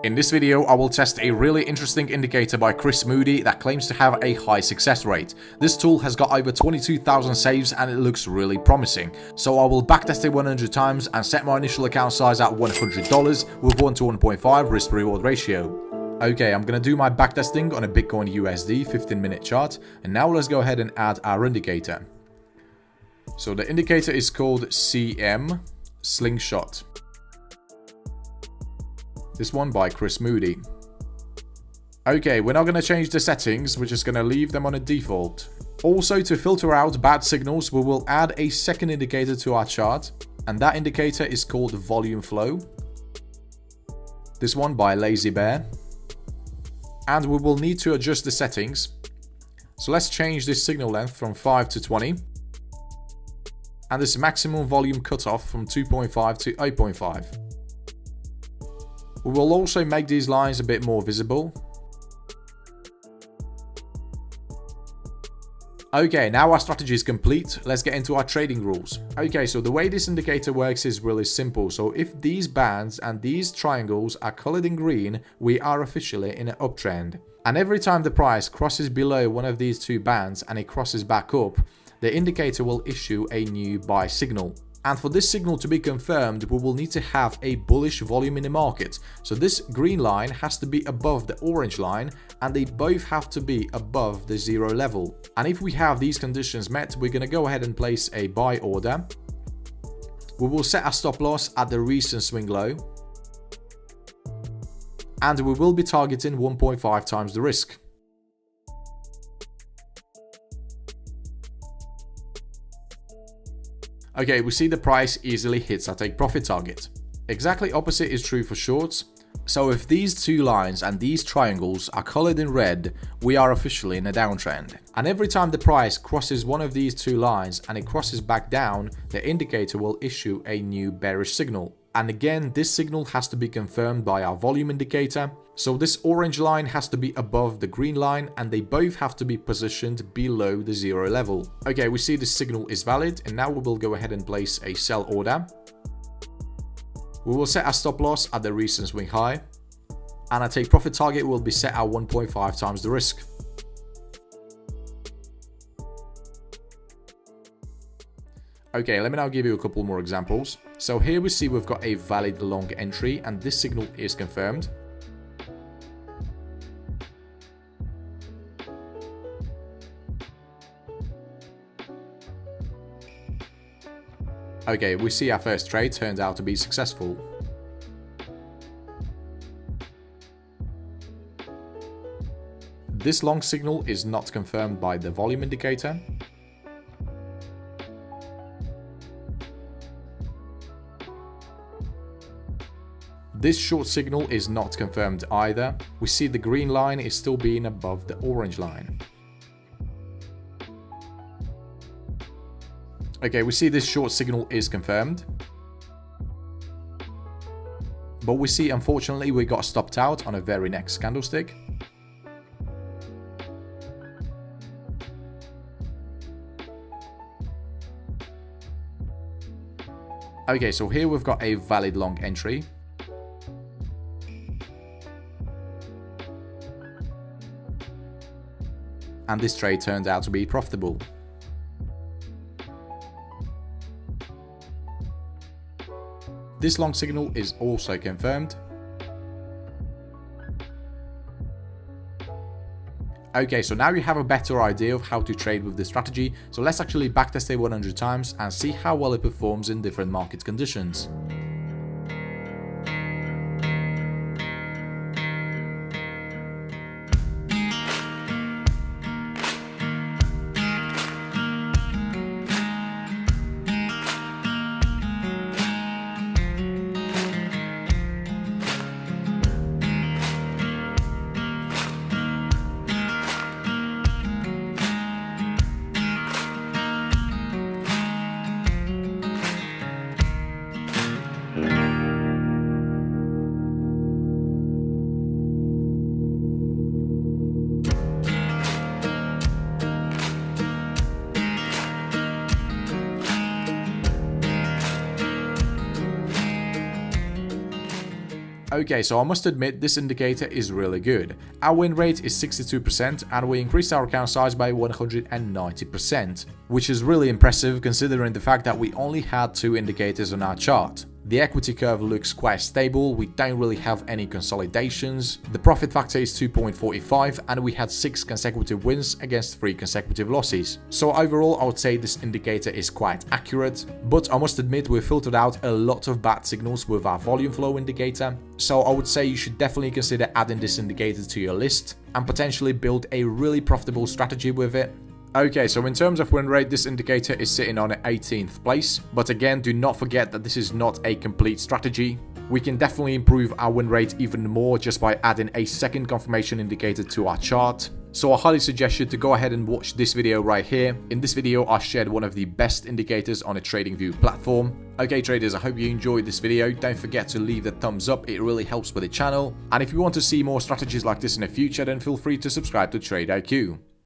In this video, I will test a really interesting indicator by Chris Moody that claims to have a high success rate. This tool has got over 22,000 saves and it looks really promising. So I will backtest it 100 times and set my initial account size at $100 with 1 to 1.5 risk to reward ratio. Okay, I'm going to do my backtesting on a Bitcoin USD 15-minute chart, and now let's go ahead and add our indicator. So the indicator is called CM Slingshot. This one by Chris Moody. Okay, we're not going to change the settings, we're just going to leave them on a default. Also, to filter out bad signals, we will add a second indicator to our chart, and that indicator is called volume flow. This one by Lazy Bear. And we will need to adjust the settings. So let's change this signal length from 5 to 20. And this maximum volume cutoff from 2.5 to 8.5. We will also make these lines a bit more visible. Okay, now our strategy is complete. Let's get into our trading rules. Okay, so the way this indicator works is really simple. So if these bands and these triangles are colored in green, we are officially in an uptrend. And every time the price crosses below one of these two bands and it crosses back up, the indicator will issue a new buy signal. And for this signal to be confirmed, we will need to have a bullish volume in the market. So this green line has to be above the orange line, and they both have to be above the zero level. And if we have these conditions met, we're going to go ahead and place a buy order. We will set our stop loss at the recent swing low. And we will be targeting 1.5 times the risk. Okay, we see the price easily hits our take profit target. Exactly opposite is true for shorts. So if these two lines and these triangles are colored in red, we are officially in a downtrend. And every time the price crosses one of these two lines and it crosses back down, the indicator will issue a new bearish signal. And again, this signal has to be confirmed by our volume indicator. So this orange line has to be above the green line, and they both have to be positioned below the zero level. Okay, we see this signal is valid, and now we will go ahead and place a sell order. We will set our stop loss at the recent swing high, and our take profit target will be set at 1.5 times the risk. Okay, let me now give you a couple more examples. So here we see we've got a valid long entry, and this signal is confirmed. Okay, we see our first trade turned out to be successful. This long signal is not confirmed by the volume indicator. This short signal is not confirmed either. We see the green line is still being above the orange line. Okay, we see this short signal is confirmed. But we see, unfortunately, we got stopped out on a very next candlestick. Okay, so here we've got a valid long entry. And this trade turned out to be profitable. This long signal is also confirmed. Okay, so now you have a better idea of how to trade with this strategy. So let's actually backtest it 100 times and see how well it performs in different market conditions. Okay, so I must admit this indicator is really good. Our win rate is 62% and we increased our account size by 190%, which is really impressive considering the fact that we only had 2 indicators on our chart. The equity curve looks quite stable, we don't really have any consolidations, the profit factor is 2.45 and we had 6 consecutive wins against 3 consecutive losses. So overall I would say this indicator is quite accurate, but I must admit we filtered out a lot of bad signals with our volume flow indicator, so I would say you should definitely consider adding this indicator to your list and potentially build a really profitable strategy with it. Okay, so in terms of win rate, this indicator is sitting on 18th place, but again, do not forget that this is not a complete strategy. We can definitely improve our win rate even more just by adding a second confirmation indicator to our chart. So I highly suggest you to go ahead and watch this video right here. In this video, I shared one of the best indicators on a TradingView platform. Okay traders, I hope you enjoyed this video. Don't forget to leave the thumbs up, it really helps with the channel. And if you want to see more strategies like this in the future, then feel free to subscribe to TradeIQ.